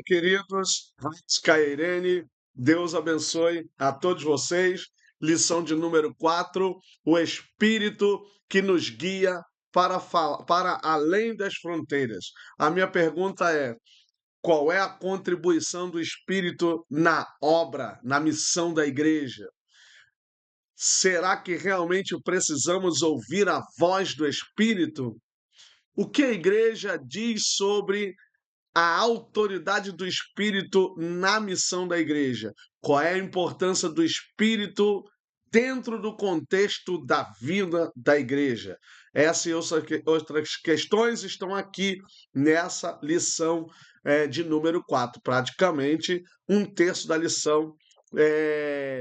Queridos, Cairene, Deus abençoe a todos vocês. Lição de número 4, o Espírito que nos guia para além das fronteiras. A minha pergunta é: qual é a contribuição do Espírito na obra, na missão da igreja? Será que realmente precisamos ouvir a voz do Espírito? O que a igreja diz sobre a autoridade do Espírito na missão da igreja? Qual é a importância do Espírito dentro do contexto da vida da igreja? Essa e outras questões estão aqui nessa lição de número 4. Praticamente um terço da lição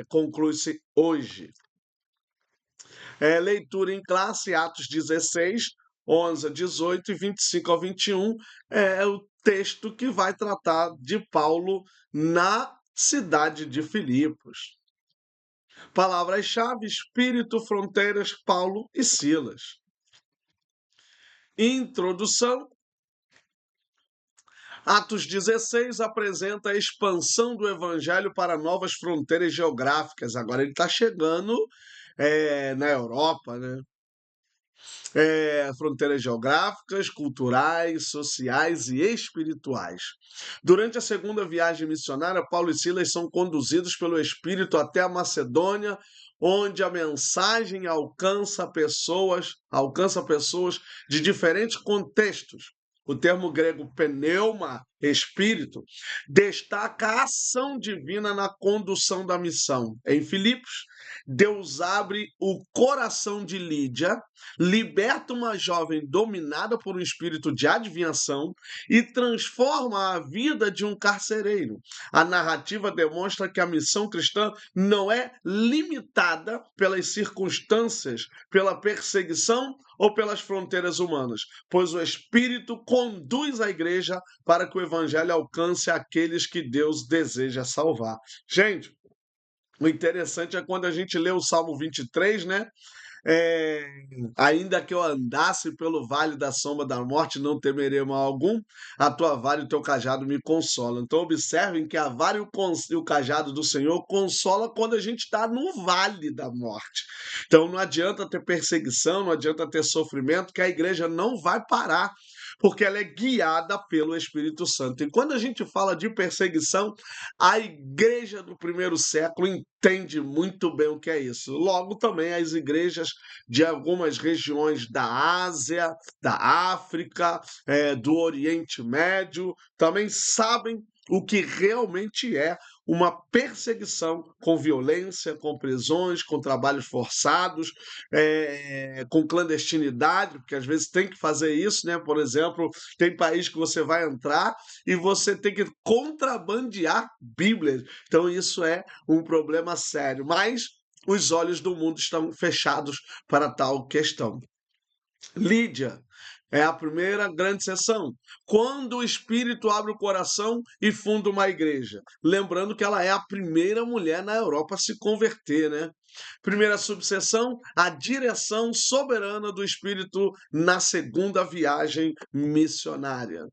conclui-se hoje. Leitura em classe, Atos 16, 11 a 18 e 25 a 21, é o texto que vai tratar de Paulo na cidade de Filipos. Palavras-chave: Espírito, fronteiras, Paulo e Silas. Introdução. Atos 16 apresenta a expansão do evangelho para novas fronteiras geográficas. Agora ele está chegando na Europa, né? Fronteiras geográficas, culturais, sociais e espirituais. Durante a segunda viagem missionária, Paulo e Silas são conduzidos pelo Espírito até a Macedônia, onde a mensagem alcança pessoas de diferentes contextos. O termo grego pneuma, espírito, destaca a ação divina na condução da missão. Em Filipos, Deus abre o coração de Lídia, liberta uma jovem dominada por um espírito de adivinhação e transforma a vida de um carcereiro. A narrativa demonstra que a missão cristã não é limitada pelas circunstâncias, pela perseguição ou pelas fronteiras humanas, pois o Espírito conduz a igreja para que o evangelho alcance aqueles que Deus deseja salvar. Gente, o interessante é quando a gente lê o Salmo 23, né? Ainda que eu andasse pelo vale da sombra da morte, não temerei mal algum, a tua vara e o teu cajado me consolam. Então observem que a vara e o cajado do Senhor consola quando a gente está no vale da morte. Então não adianta ter perseguição, não adianta ter sofrimento, que a igreja não vai parar, porque ela é guiada pelo Espírito Santo. E quando a gente fala de perseguição, a igreja do primeiro século entende muito bem o que é isso. Logo, também as igrejas de algumas regiões da Ásia, da África, do Oriente Médio, também sabem o que realmente é uma perseguição com violência, com prisões, com trabalhos forçados, com clandestinidade, porque às vezes tem que fazer isso, né? Por exemplo, tem país que você vai entrar e você tem que contrabandear Bíblias. Então isso é um problema sério, mas os olhos do mundo estão fechados para tal questão. Lídia é a primeira grande sessão, quando o Espírito abre o coração e funda uma igreja. Lembrando que ela é a primeira mulher na Europa a se converter, né? Primeira subseção, a direção soberana do Espírito na segunda viagem missionária.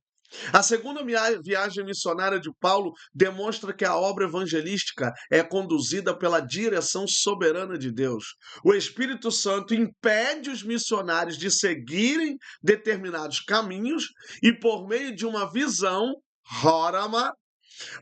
A segunda viagem missionária de Paulo demonstra que a obra evangelística é conduzida pela direção soberana de Deus. O Espírito Santo impede os missionários de seguirem determinados caminhos e, por meio de uma visão, Rorama,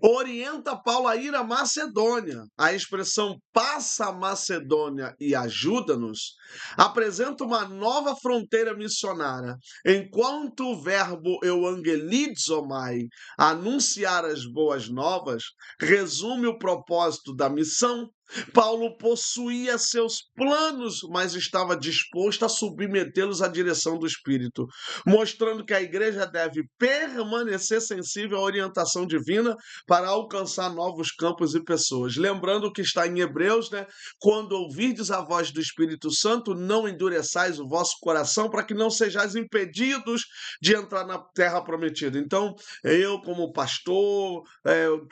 orienta Paulo a ir à Macedônia. A expressão passa a Macedônia e ajuda-nos apresenta uma nova fronteira missionária. Enquanto o verbo euangelizomai, anunciar as boas novas, resume o propósito da missão, Paulo possuía seus planos, mas estava disposto a submetê-los à direção do Espírito, mostrando que a igreja deve permanecer sensível à orientação divina para alcançar novos campos e pessoas. Lembrando o que está em Hebreus, né? Quando ouvirdes a voz do Espírito Santo, não endureçais o vosso coração, para que não sejais impedidos de entrar na terra prometida. Então, eu como pastor,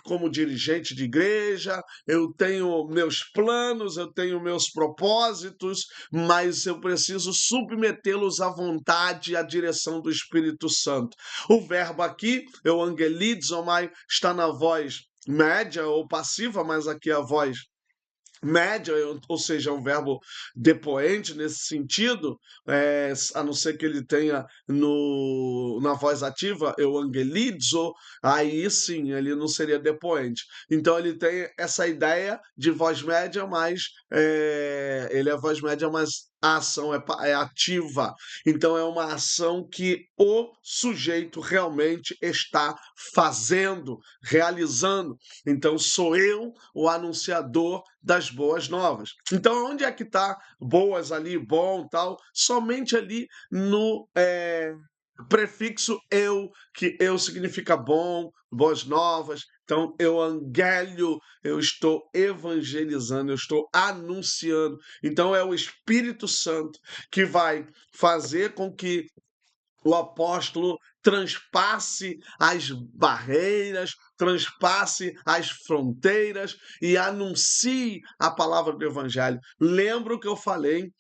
como dirigente de igreja, eu tenho meus planos, eu tenho meus propósitos, mas eu preciso submetê-los à vontade e à direção do Espírito Santo. O verbo aqui, euangelizomai, está na voz média ou passiva, mas aqui a voz média, ou seja, é um verbo depoente nesse sentido, a não ser que ele tenha na voz ativa, euangelizo, aí sim, ele não seria depoente. Então ele tem essa ideia de voz média, mas ele é voz média, mas a ação é ativa. Então é uma ação que o sujeito realmente está fazendo, realizando. Então sou eu o anunciador das boas novas. Então, onde é que está boas ali, bom, tal? Somente ali no prefixo eu, que eu significa bom, boas novas. Então, evangelho, eu estou evangelizando, eu estou anunciando. Então, é o Espírito Santo que vai fazer com que o apóstolo transpasse as barreiras, transpasse as fronteiras e anuncie a palavra do evangelho. Lembro que eu falei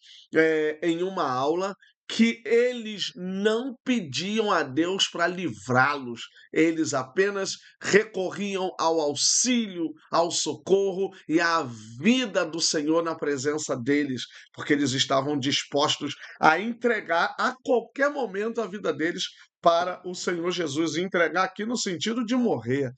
em uma aula que eles não pediam a Deus para livrá-los, eles apenas recorriam ao auxílio, ao socorro e à vida do Senhor na presença deles, porque eles estavam dispostos a entregar a qualquer momento a vida deles para o Senhor Jesus, e entregar aqui no sentido de morrer.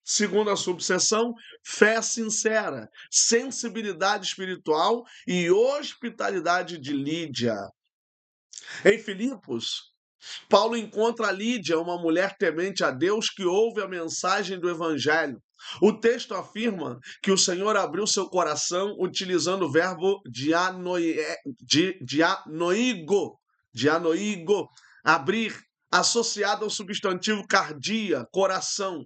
Segunda subseção, fé sincera, sensibilidade espiritual e hospitalidade de Lídia. Em Filipos, Paulo encontra Lídia, uma mulher temente a Deus que ouve a mensagem do Evangelho. O texto afirma que o Senhor abriu seu coração utilizando o verbo dianoigo, abrir, associado ao substantivo cardia, coração.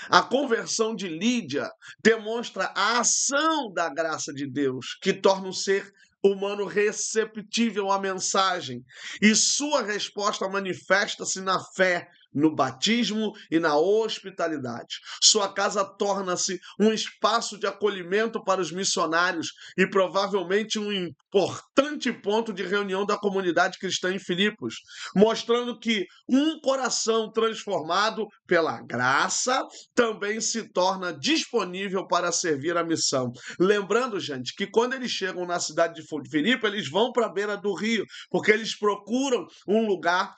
A conversão de Lídia demonstra a ação da graça de Deus, que torna o ser humano receptível à mensagem, e sua resposta manifesta-se na fé, no batismo e na hospitalidade. Sua casa torna-se um espaço de acolhimento para os missionários e provavelmente um importante ponto de reunião da comunidade cristã em Filipos, mostrando que um coração transformado pela graça também se torna disponível para servir a missão. Lembrando, gente, que quando eles chegam na cidade de Filipe, eles vão para a beira do rio, porque eles procuram um lugar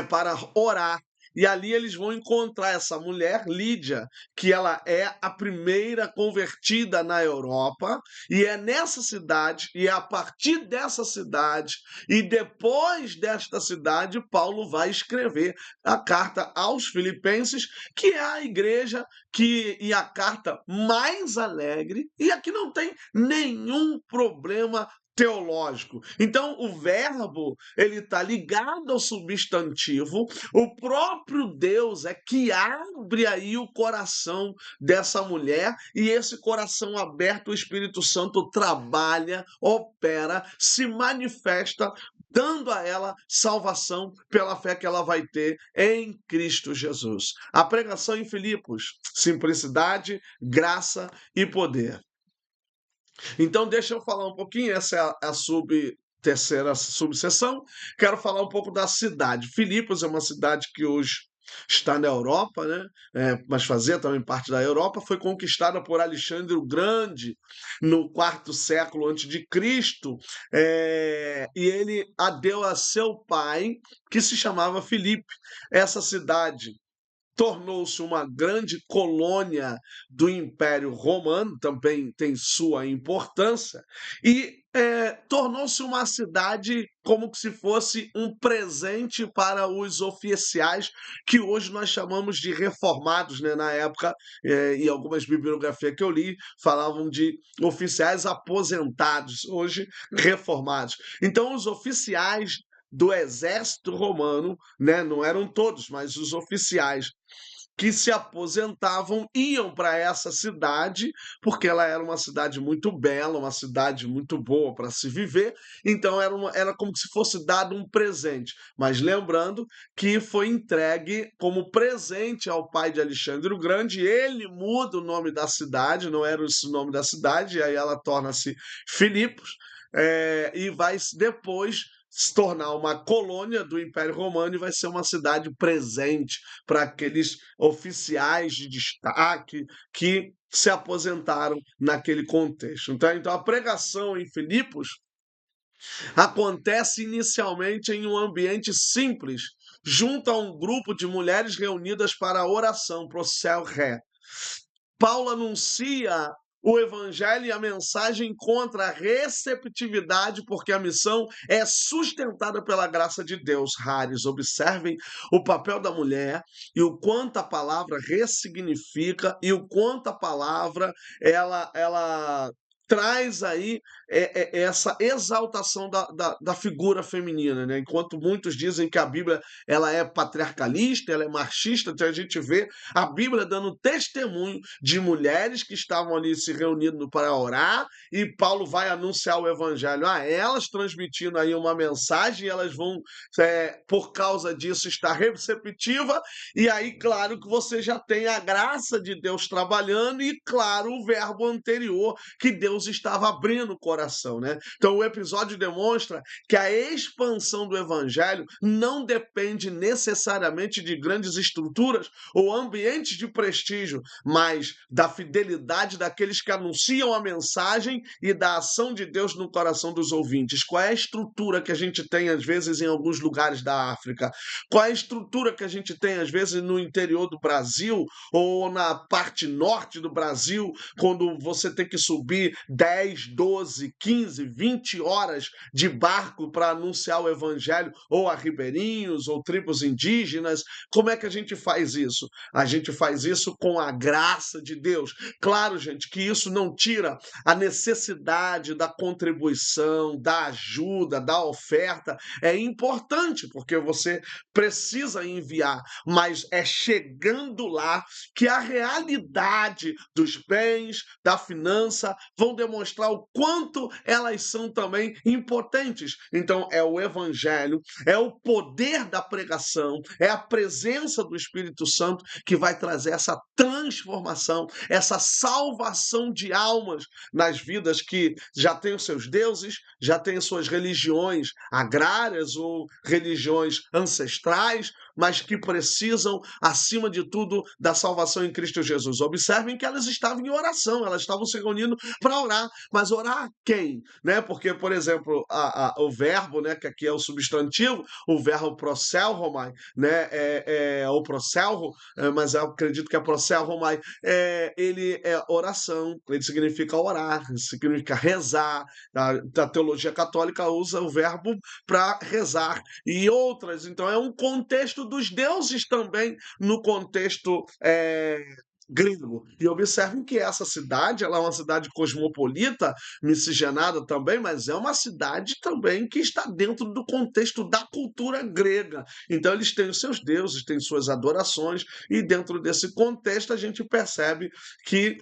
para orar. E ali eles vão encontrar essa mulher, Lídia, que ela é a primeira convertida na Europa, e é nessa cidade, e é a partir dessa cidade, e depois desta cidade, Paulo vai escrever a carta aos Filipenses, que é a igreja e a carta mais alegre, e aqui não tem nenhum problema teológico. Então, o verbo, ele está ligado ao substantivo. O próprio Deus é que abre aí o coração dessa mulher, e esse coração aberto, o Espírito Santo trabalha, opera, se manifesta, dando a ela salvação pela fé que ela vai ter em Cristo Jesus. A pregação em Filipos, simplicidade, graça e poder. Então, deixa eu falar um pouquinho, essa é a terceira subseção. Quero falar um pouco da cidade. Filipos é uma cidade que hoje está na Europa, né? Mas fazia também parte da Europa. Foi conquistada por Alexandre o Grande no quarto século antes de Cristo, e ele a deu a seu pai, que se chamava Filipe. Essa cidade tornou-se uma grande colônia do Império Romano, também tem sua importância, e tornou-se uma cidade como se fosse um presente para os oficiais, que hoje nós chamamos de reformados, né? Na época, em algumas bibliografias que eu li, falavam de oficiais aposentados, hoje reformados. Então, os oficiais do exército romano, né, não eram todos, mas os oficiais que se aposentavam iam para essa cidade, porque ela era uma cidade muito bela, uma cidade muito boa para se viver, então era como se fosse dado um presente. Mas lembrando que foi entregue como presente ao pai de Alexandre o Grande, ele muda o nome da cidade, não era esse o nome da cidade, e aí ela torna-se Filipos, e vai depois se tornar uma colônia do Império Romano e vai ser uma cidade presente para aqueles oficiais de destaque que se aposentaram naquele contexto. Então a pregação em Filipos acontece inicialmente em um ambiente simples, junto a um grupo de mulheres reunidas para a oração, pro céu ré. Paulo anuncia o evangelho e a mensagem encontra receptividade porque a missão é sustentada pela graça de Deus. Rares, observem o papel da mulher e o quanto a palavra ressignifica e o quanto a palavra ela traz aí essa exaltação da figura feminina, né? Enquanto muitos dizem que a Bíblia ela é patriarcalista, ela é machista, então a gente vê a Bíblia dando testemunho de mulheres que estavam ali se reunindo para orar e Paulo vai anunciar o evangelho a elas, transmitindo aí uma mensagem, e elas vão, por causa disso, estar receptiva, e aí, claro, que você já tem a graça de Deus trabalhando e, claro, o verbo anterior que Deus estava abrindo o coração, né? Então, o episódio demonstra que a expansão do evangelho não depende necessariamente de grandes estruturas ou ambientes de prestígio, mas da fidelidade daqueles que anunciam a mensagem e da ação de Deus no coração dos ouvintes. Qual é a estrutura que a gente tem, às vezes, em alguns lugares da África? Qual é a estrutura que a gente tem, às vezes, no interior do Brasil ou na parte norte do Brasil, quando você tem que subir 10, 12, 15, 20 horas de barco para anunciar o evangelho ou a ribeirinhos ou tribos indígenas? Como é que a gente faz isso? A gente faz isso com a graça de Deus. Claro, gente, que isso não tira a necessidade da contribuição, da ajuda, da oferta. É importante, porque você precisa enviar, mas é chegando lá que a realidade dos bens, da finança, vão demonstrar o quanto elas são também impotentes. Então, é o evangelho, é o poder da pregação, é a presença do Espírito Santo que vai trazer essa transformação, essa salvação de almas nas vidas que já têm os seus deuses, já têm suas religiões agrárias ou religiões ancestrais, mas que precisam, acima de tudo, da salvação em Cristo Jesus. Observem que elas estavam em oração, elas estavam se reunindo para orar, mas orar quem? Né? Porque, por exemplo, o verbo, né, que aqui é o substantivo, o verbo proselhomai, né, o proselho, mas eu acredito que é proselhomai, ele é oração, ele significa orar, significa rezar. A teologia católica usa o verbo para rezar e outras, então é um contexto dos deuses também no contexto grego. E observem que essa cidade, ela é uma cidade cosmopolita, miscigenada também, mas é uma cidade também que está dentro do contexto da cultura grega. Então eles têm os seus deuses, têm suas adorações, e dentro desse contexto a gente percebe que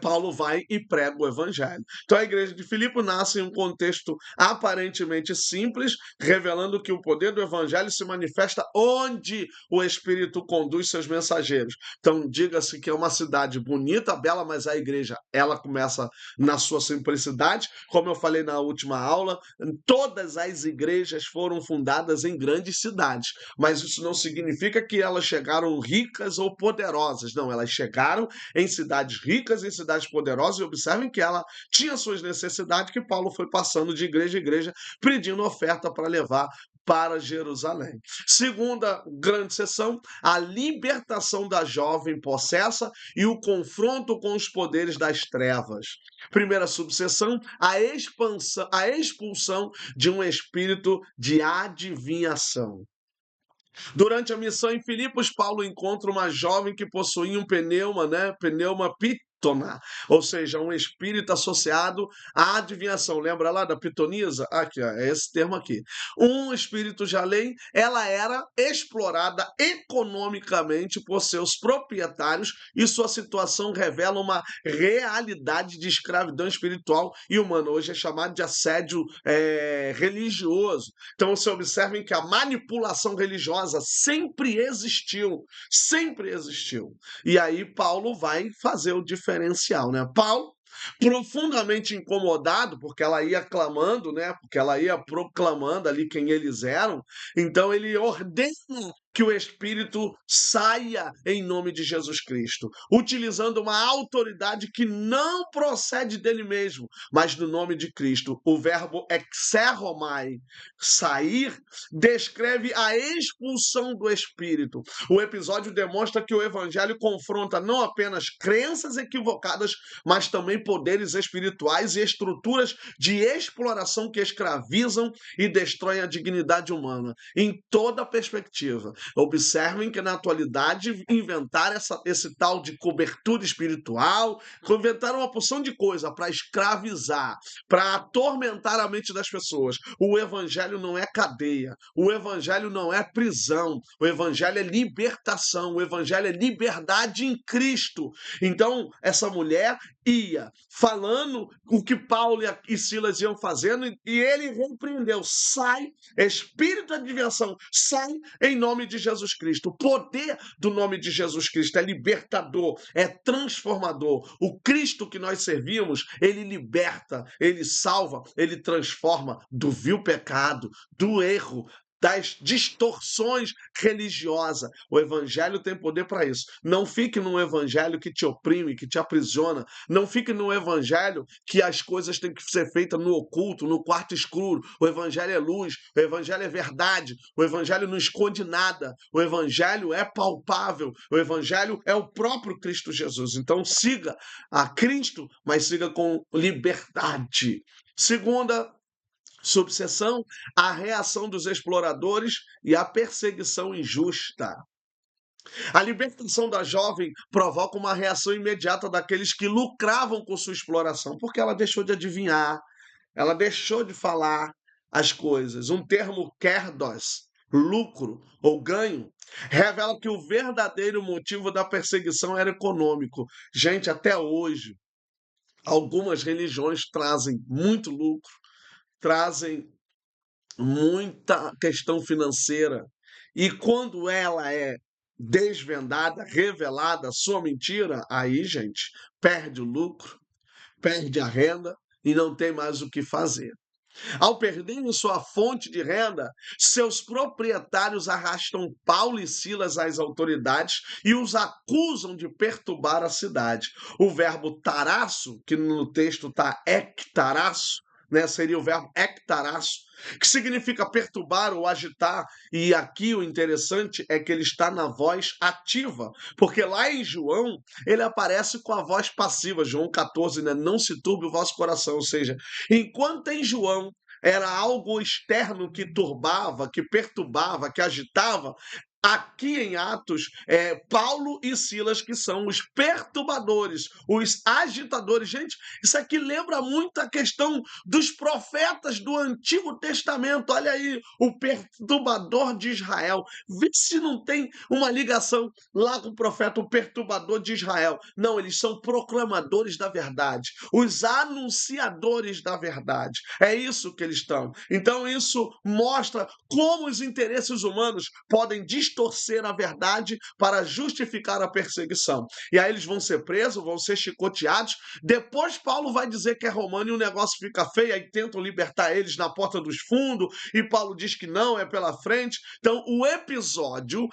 Paulo vai e prega o evangelho. Então a igreja de Filipe nasce em um contexto aparentemente simples, revelando que o poder do evangelho se manifesta onde o Espírito conduz seus mensageiros. Então diga-se que é uma cidade bonita, bela, mas a igreja ela começa na sua simplicidade. Como eu falei na última aula, todas as igrejas foram fundadas em grandes cidades, mas isso não significa que elas chegaram ricas ou poderosas. Não, elas chegaram em cidades ricas, em cidades poderosas, e observem que ela tinha suas necessidades, que Paulo foi passando de igreja em igreja, pedindo oferta para levar para Jerusalém. Segunda grande sessão, a libertação da jovem possessa e o confronto com os poderes das trevas. Primeira subseção, a expulsão de um espírito de adivinhação. Durante a missão em Filipos, Paulo encontra uma jovem que possuía um pneuma, né? Pneuma ou seja, um espírito associado à adivinhação. Lembra lá da pitonisa? Aqui, ó, é esse termo aqui. Um espírito de além, ela era explorada economicamente por seus proprietários e sua situação revela uma realidade de escravidão espiritual e humana. Hoje é chamado de assédio religioso. Então, você observem que a manipulação religiosa sempre existiu, sempre existiu. E aí Paulo vai fazer o diferencial, né? Paulo, profundamente incomodado, porque ela ia clamando, né? Porque ela ia proclamando ali quem eles eram, então ele ordena que o espírito saia em nome de Jesus Cristo, utilizando uma autoridade que não procede dele mesmo, mas do nome de Cristo. O verbo exeromai, sair, descreve a expulsão do espírito. O episódio demonstra que o evangelho confronta não apenas crenças equivocadas, mas também poderes espirituais e estruturas de exploração que escravizam e destroem a dignidade humana, em toda perspectiva. Observem que na atualidade inventaram esse tal de cobertura espiritual, inventaram uma porção de coisa para escravizar, para atormentar a mente das pessoas. O evangelho não é cadeia, o evangelho não é prisão, o evangelho é libertação, o evangelho é liberdade em Cristo. Então, essa mulher ia falando o que Paulo e Silas iam fazendo e ele repreendeu: sai, espírito de adivinhação, sai em nome de Jesus Cristo. O poder do nome de Jesus Cristo é libertador, é transformador. O Cristo que nós servimos, ele liberta, ele salva, ele transforma do vil pecado, do erro, das distorções religiosas. O evangelho tem poder para isso. Não fique num evangelho que te oprime, que te aprisiona. Não fique num evangelho que as coisas têm que ser feitas no oculto, no quarto escuro. O evangelho é luz, o evangelho é verdade, o evangelho não esconde nada. O evangelho é palpável, o evangelho é o próprio Cristo Jesus. Então siga a Cristo, mas siga com liberdade. Segunda subseção, a reação dos exploradores e a perseguição injusta. A libertação da jovem provoca uma reação imediata daqueles que lucravam com sua exploração, porque ela deixou de adivinhar, ela deixou de falar as coisas. Um termo kerdos, lucro ou ganho, revela que o verdadeiro motivo da perseguição era econômico. Gente, até hoje, algumas religiões trazem muito lucro, trazem muita questão financeira. E quando ela é desvendada, revelada, sua mentira, aí, gente, perde o lucro, perde a renda e não tem mais o que fazer. Ao perderem sua fonte de renda, seus proprietários arrastam Paulo e Silas às autoridades e os acusam de perturbar a cidade. O verbo taraço, que no texto está ectaraço, né, seria o verbo ectaraço, que significa perturbar ou agitar, e aqui o interessante é que ele está na voz ativa, porque lá em João ele aparece com a voz passiva, João 14, né? Não se turbe o vosso coração, ou seja, enquanto em João era algo externo que turbava, que perturbava, que agitava, aqui em Atos, Paulo e Silas que são os perturbadores, os agitadores. Gente, isso aqui lembra muito a questão dos profetas do Antigo Testamento. Olha aí, o perturbador de Israel. Vê se não tem uma ligação lá com o profeta, o perturbador de Israel. Não, eles são proclamadores da verdade, os anunciadores da verdade. É isso que eles estão. Então, isso mostra como os interesses humanos podem distorcer a verdade para justificar a perseguição. E aí eles vão ser presos, vão ser chicoteados. Depois Paulo vai dizer que é romano e o negócio fica feio, aí tentam libertar eles na porta dos fundos, e Paulo diz que não, é pela frente. Então o episódio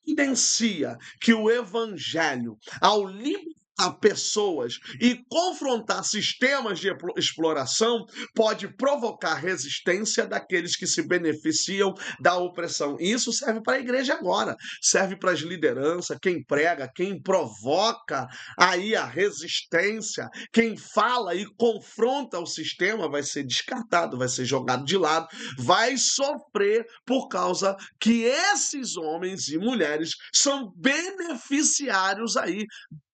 evidencia que o evangelho, ao libertar pessoas e confrontar sistemas de exploração, pode provocar resistência daqueles que se beneficiam da opressão. E isso serve para a igreja agora, serve para as lideranças, quem prega, quem provoca aí a resistência, quem fala e confronta o sistema vai ser descartado, vai ser jogado de lado, vai sofrer por causa que esses homens e mulheres são beneficiários aí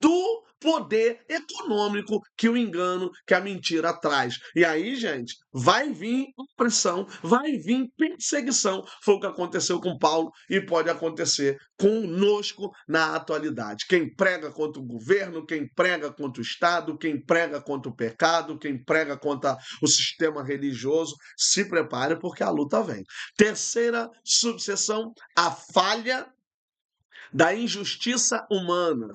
do poder econômico que o engano, que a mentira traz. E aí, gente, vai vir opressão, vai vir perseguição. Foi o que aconteceu com Paulo e pode acontecer conosco na atualidade. Quem prega contra o governo, quem prega contra o Estado, quem prega contra o pecado, quem prega contra o sistema religioso, se prepare porque a luta vem. Terceira subseção, a falha da injustiça humana.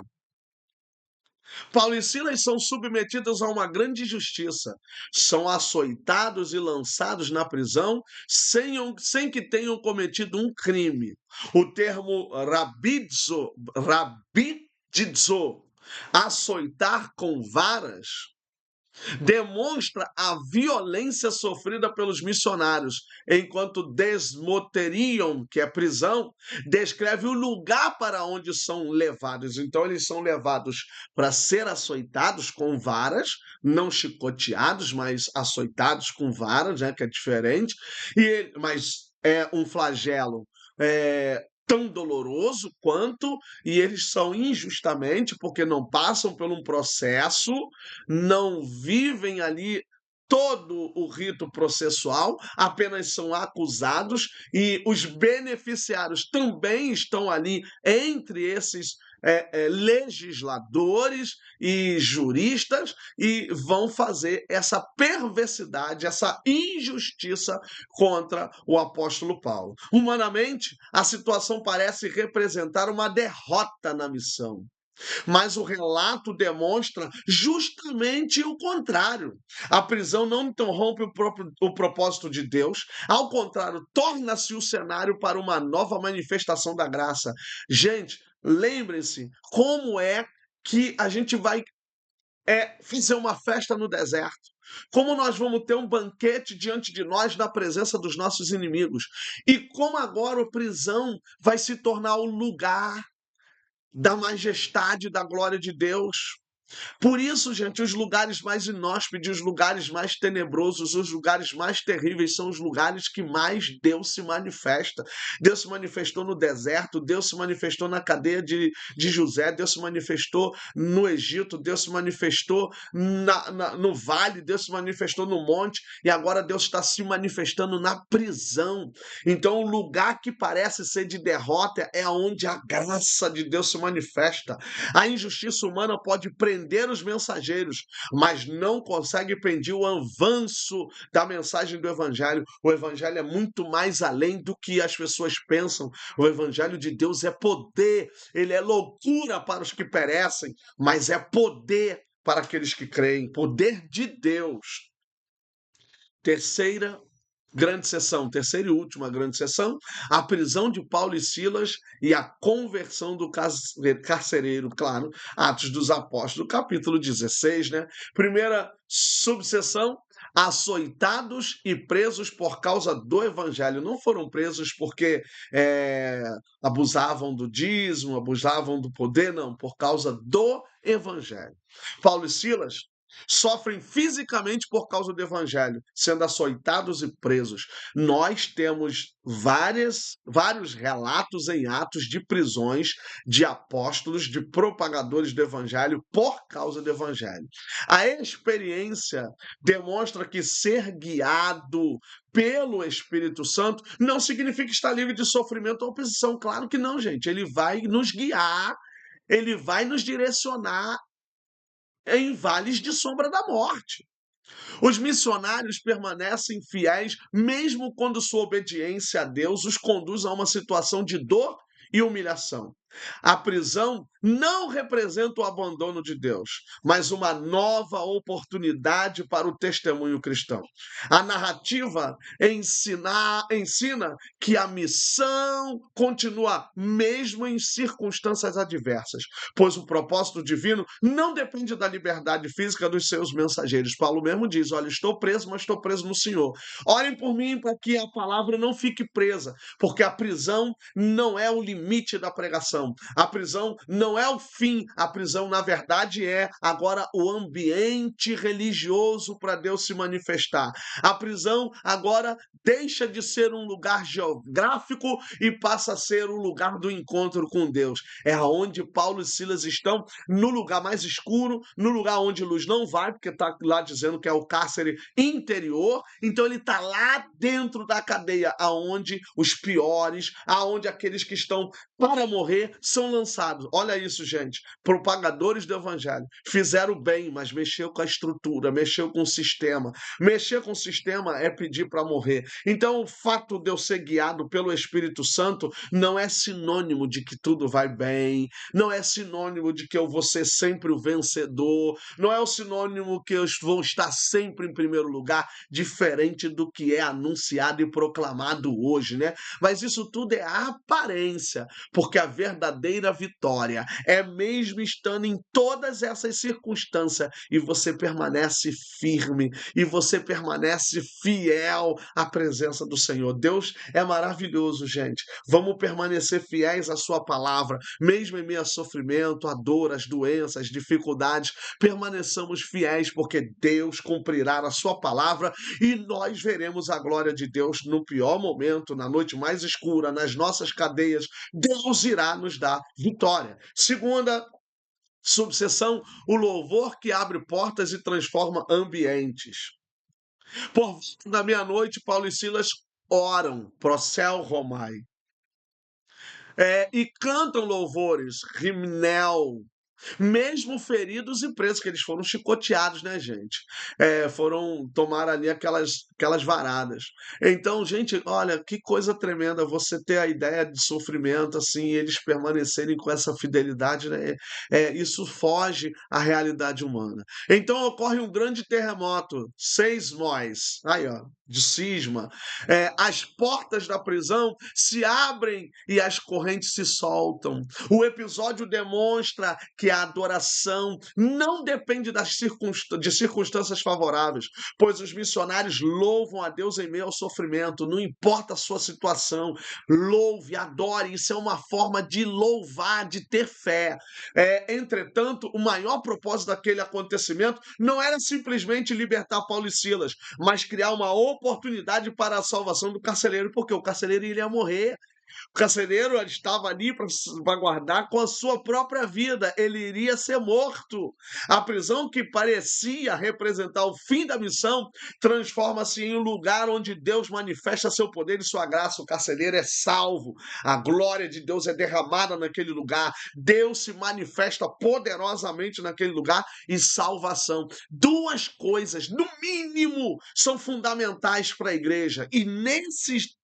Paulo e Silas são submetidos a uma grande injustiça. São açoitados e lançados na prisão sem que tenham cometido um crime. O termo rabidizo, açoitar com varas, demonstra a violência sofrida pelos missionários, enquanto desmoteriam, que é prisão, descreve o lugar para onde são levados. Então, eles são levados para ser açoitados com varas, não chicoteados, mas açoitados com varas, né, que é diferente, mas é um flagelo tão doloroso quanto, e eles são injustamente, porque não passam por um processo, não vivem ali todo o rito processual, apenas são acusados e os beneficiários também estão ali entre esses legisladores e juristas e vão fazer essa perversidade, essa injustiça contra o apóstolo Paulo. Humanamente, a situação parece representar uma derrota na missão. Mas o relato demonstra justamente o contrário. A prisão não interrompe o propósito de Deus, ao contrário, torna-se o cenário para uma nova manifestação da graça. Gente, lembrem-se como é que a gente vai fazer uma festa no deserto. Como nós vamos ter um banquete diante de nós na presença dos nossos inimigos. E como agora a prisão vai se tornar o lugar da majestade, da glória de Deus. Por isso, gente, os lugares mais inóspitos, os lugares mais tenebrosos, os lugares mais terríveis são os lugares que mais Deus se manifesta. Deus se manifestou no deserto, Deus se manifestou na cadeia de José, Deus se manifestou no Egito, Deus se manifestou no vale, Deus se manifestou no monte, e agora Deus está se manifestando na prisão. Então, o lugar que parece ser de derrota é onde a graça de Deus se manifesta. A injustiça humana pode prender os mensageiros, mas não consegue prender o avanço da mensagem do Evangelho. O Evangelho é muito mais além do que as pessoas pensam. O Evangelho de Deus é poder, ele é loucura para os que perecem, mas é poder para aqueles que creem, poder de Deus. Terceira e última grande sessão, a prisão de Paulo e Silas e a conversão do carcereiro, claro, Atos dos Apóstolos, capítulo 16, né? Primeira subseção, açoitados e presos por causa do evangelho. Não foram presos porque abusavam do dízimo, abusavam do poder, não, por causa do evangelho. Paulo e Silas sofrem fisicamente por causa do evangelho, sendo açoitados e presos. Nós temos vários relatos em Atos de prisões de apóstolos, de propagadores do evangelho por causa do evangelho. A experiência demonstra que ser guiado pelo Espírito Santo não significa estar livre de sofrimento ou oposição. Claro que não, gente. Ele vai nos guiar, ele vai nos direcionar em vales de sombra da morte. Os missionários permanecem fiéis mesmo quando sua obediência a Deus os conduz a uma situação de dor e humilhação. A prisão não representa o abandono de Deus, mas uma nova oportunidade para o testemunho cristão. A narrativa ensina que a missão continua mesmo em circunstâncias adversas, pois o propósito divino não depende da liberdade física dos seus mensageiros. Paulo mesmo diz, olha, estou preso, mas estou preso no Senhor. Orem por mim para que a palavra não fique presa, porque a prisão não é o limite da pregação. prisão. A prisão não é o fim, a prisão, na verdade, é agora o ambiente religioso para Deus se manifestar. A prisão agora deixa de ser um lugar geográfico e passa a ser o lugar do encontro com Deus. É onde Paulo e Silas estão, no lugar mais escuro, no lugar onde luz não vai, porque está lá dizendo que é o cárcere interior. Então ele está lá dentro da cadeia, aonde os piores, aonde aqueles que estão para morrer são lançados. Olha isso, gente. Propagadores do evangelho fizeram bem, mas mexeu com a estrutura, mexeu com o sistema. Mexer com o sistema é pedir para morrer. Então, o fato de eu ser guiado pelo Espírito Santo não é sinônimo de que tudo vai bem, não é sinônimo de que eu vou ser sempre o vencedor, não é o sinônimo que eu vou estar sempre em primeiro lugar, diferente do que é anunciado e proclamado hoje, né? Mas isso tudo é aparência, porque a verdadeira vitória é mesmo estando em todas essas circunstâncias e você permanece firme e você permanece fiel à presença do Senhor. Deus é maravilhoso, gente. Vamos permanecer fiéis à sua palavra, mesmo em meio a sofrimento, a dor, as doenças, as dificuldades. Permaneçamos fiéis, porque Deus cumprirá a sua palavra e nós veremos a glória de Deus no pior momento, na noite mais escura, nas nossas cadeias. Deus irá nos dar vitória. Segunda subseção, o louvor que abre portas e transforma ambientes. Por volta da meia-noite, Paulo e Silas oram, procel Romai, e cantam louvores, rimnel, mesmo feridos e presos, que eles foram chicoteados, né, gente? Tomaram ali aquelas varadas. Então, gente, olha, que coisa tremenda você ter a ideia de sofrimento, assim, e eles permanecerem com essa fidelidade, né? Isso foge à realidade humana. Então, ocorre um grande terremoto, seismos, aí, ó, de cisma. As portas da prisão se abrem e as correntes se soltam. O episódio demonstra que a adoração não depende de circunstâncias favoráveis, pois os missionários louvam a Deus em meio ao sofrimento, não importa a sua situação, louve, adore, isso é uma forma de louvar, de ter fé. Entretanto, o maior propósito daquele acontecimento não era simplesmente libertar Paulo e Silas, mas criar uma oportunidade para a salvação do carcereiro, porque o carcereiro iria morrer. O carcereiro estava ali para guardar com a sua própria vida, ele iria ser morto. A prisão que parecia representar o fim da missão transforma-se em um lugar onde Deus manifesta seu poder e sua graça. O carcereiro é salvo, a glória de Deus é derramada naquele lugar, Deus se manifesta poderosamente naquele lugar e salvação. Duas coisas, no mínimo, são fundamentais para a igreja, e nesses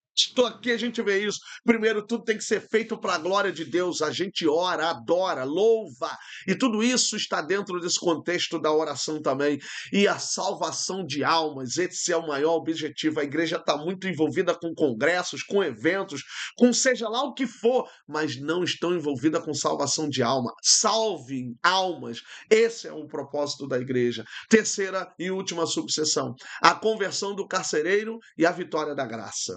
aqui a gente vê isso. Primeiro, tudo tem que ser feito para a glória de Deus. A gente ora, adora, louva. E tudo isso está dentro desse contexto da oração também. E a salvação de almas, esse é o maior objetivo. A igreja está muito envolvida com congressos, com eventos, com seja lá o que for, mas não estão envolvida com salvação de alma. Salvem almas. Esse é o propósito da igreja. Terceira e última subseção: a conversão do carcereiro e a vitória da graça.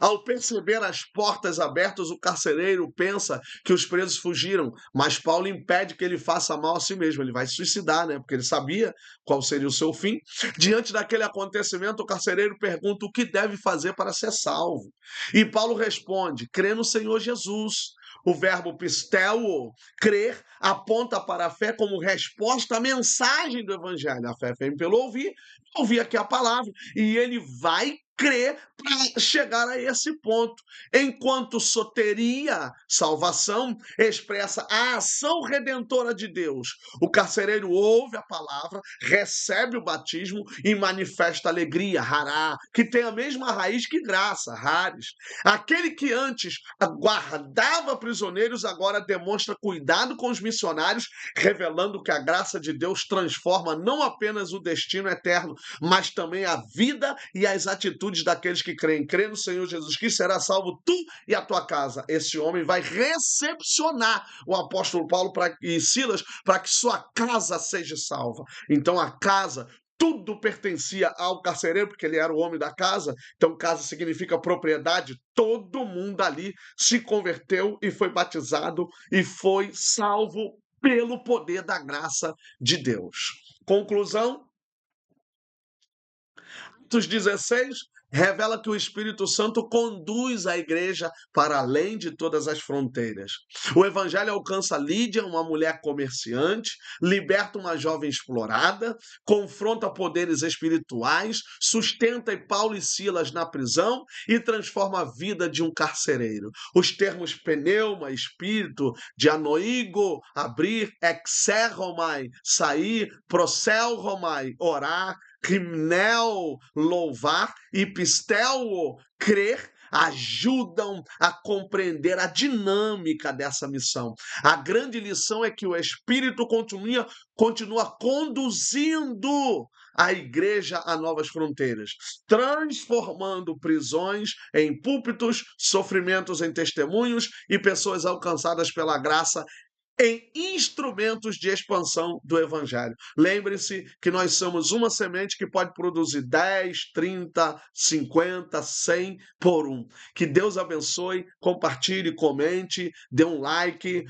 Ao perceber as portas abertas, o carcereiro pensa que os presos fugiram, mas Paulo impede que ele faça mal a si mesmo. Ele vai se suicidar, né? Porque ele sabia qual seria o seu fim. Diante daquele acontecimento, o carcereiro pergunta o que deve fazer para ser salvo. E Paulo responde: crê no Senhor Jesus. O verbo pisteuo, crer, aponta para a fé como resposta à mensagem do evangelho. A fé vem pelo ouvir aqui a palavra, e ele vai crer para chegar a esse ponto. Enquanto soteria, salvação, expressa a ação redentora de Deus, o carcereiro ouve a palavra, recebe o batismo e manifesta alegria, hará, que tem a mesma raiz que graça, hares. Aquele que antes guardava prisioneiros agora demonstra cuidado com os missionários, revelando que a graça de Deus transforma não apenas o destino eterno, mas também a vida e as atitudes daqueles que creem. Crê no Senhor Jesus Cristo, será salvo tu e a tua casa. Esse homem vai recepcionar o apóstolo Paulo e Silas para que sua casa seja salva. Então a casa, tudo pertencia ao carcereiro, porque ele era o homem da casa, então casa significa propriedade. Todo mundo ali se converteu e foi batizado e foi salvo pelo poder da graça de Deus. Conclusão, Atos 16 revela que o Espírito Santo conduz a igreja para além de todas as fronteiras. O evangelho alcança Lídia, uma mulher comerciante, liberta uma jovem explorada, confronta poderes espirituais, sustenta Paulo e Silas na prisão e transforma a vida de um carcereiro. Os termos pneuma, espírito, dianoigo, abrir, exerromai, sair, proselromai, orar, Gimnel, louvar, e pistel, crer, ajudam a compreender a dinâmica dessa missão. A grande lição é que o Espírito continua conduzindo a igreja a novas fronteiras, transformando prisões em púlpitos, sofrimentos em testemunhos e pessoas alcançadas pela graça em instrumentos de expansão do evangelho. Lembre-se que nós somos uma semente que pode produzir 10, 30, 50, 100 por um. Que Deus abençoe, compartilhe, comente, dê um like,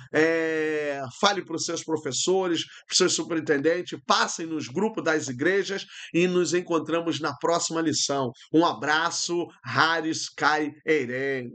fale para os seus professores, para os seus superintendentes, passem nos grupos das igrejas e nos encontramos na próxima lição. Um abraço, Haris Kai Eirene.